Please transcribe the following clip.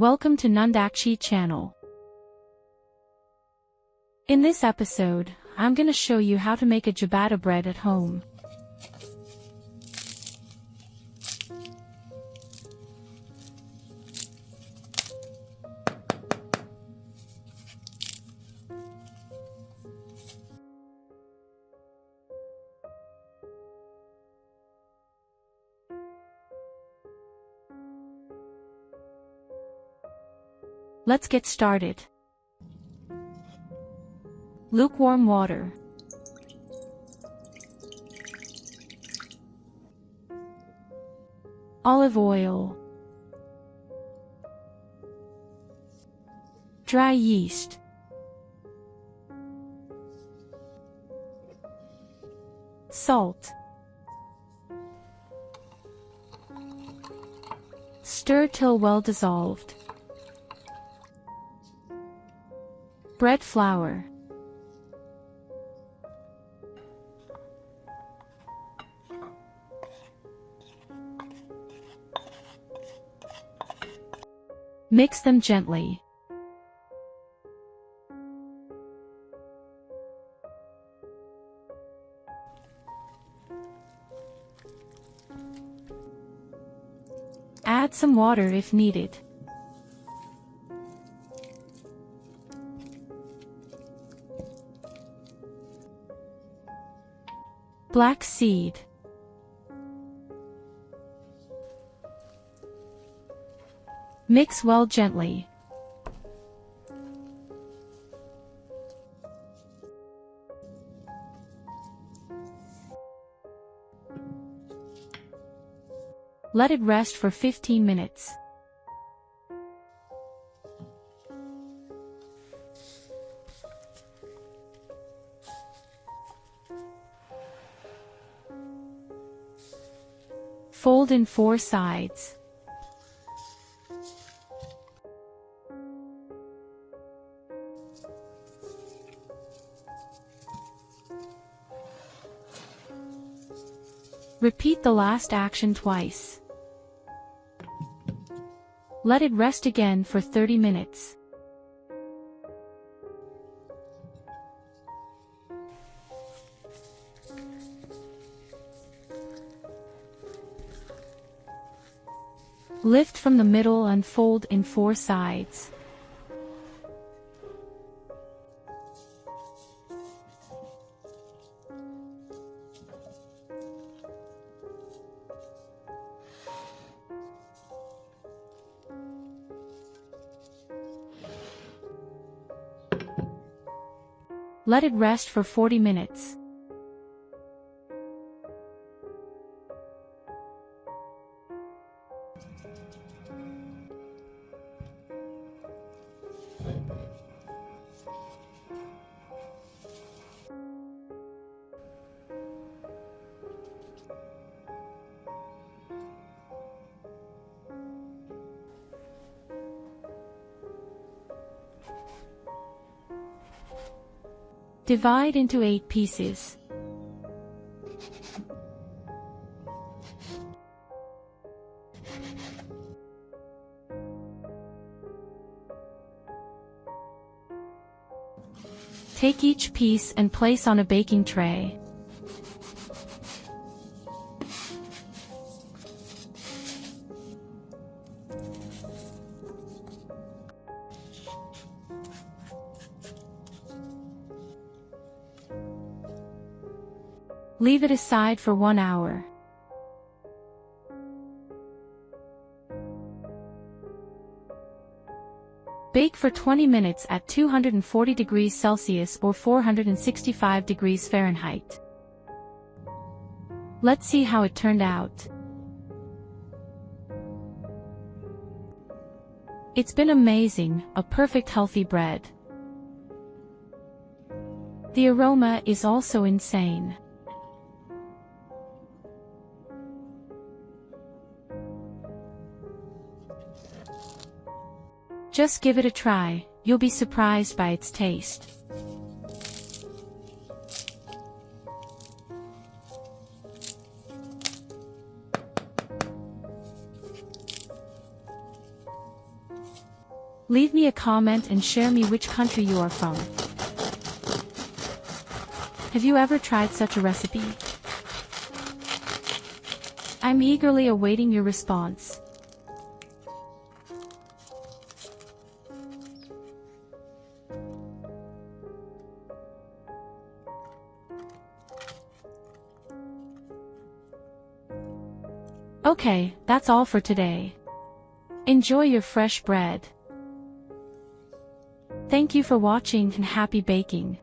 Welcome to Nandakchi channel. In this episode, I'm gonna show you how to make a ciabatta bread at home. Let's get started. Lukewarm water. Olive oil. Dry yeast. Salt. Stir till well dissolved. Bread flour. Mix them gently. Add some water if needed. Black seed. Mix well gently. Let it rest for 15 minutes. Fold in 4 sides. Repeat the last action twice. Let it rest again for 30 minutes. Lift from the middle and fold in 4 sides. Let it rest for 40 minutes. Divide into 8 pieces. Take each piece and place on a baking tray. Leave it aside for 1 hour. Bake for 20 minutes at 240 degrees Celsius or 465 degrees Fahrenheit. Let's see how it turned out. It's been amazing, a perfect healthy bread. The aroma is also insane. Just give it a try, you'll be surprised by its taste. Leave me a comment and share me which country you are from. Have you ever tried such a recipe? I'm eagerly awaiting your response. Okay, that's all for today. Enjoy your fresh bread. Thank you for watching and happy baking.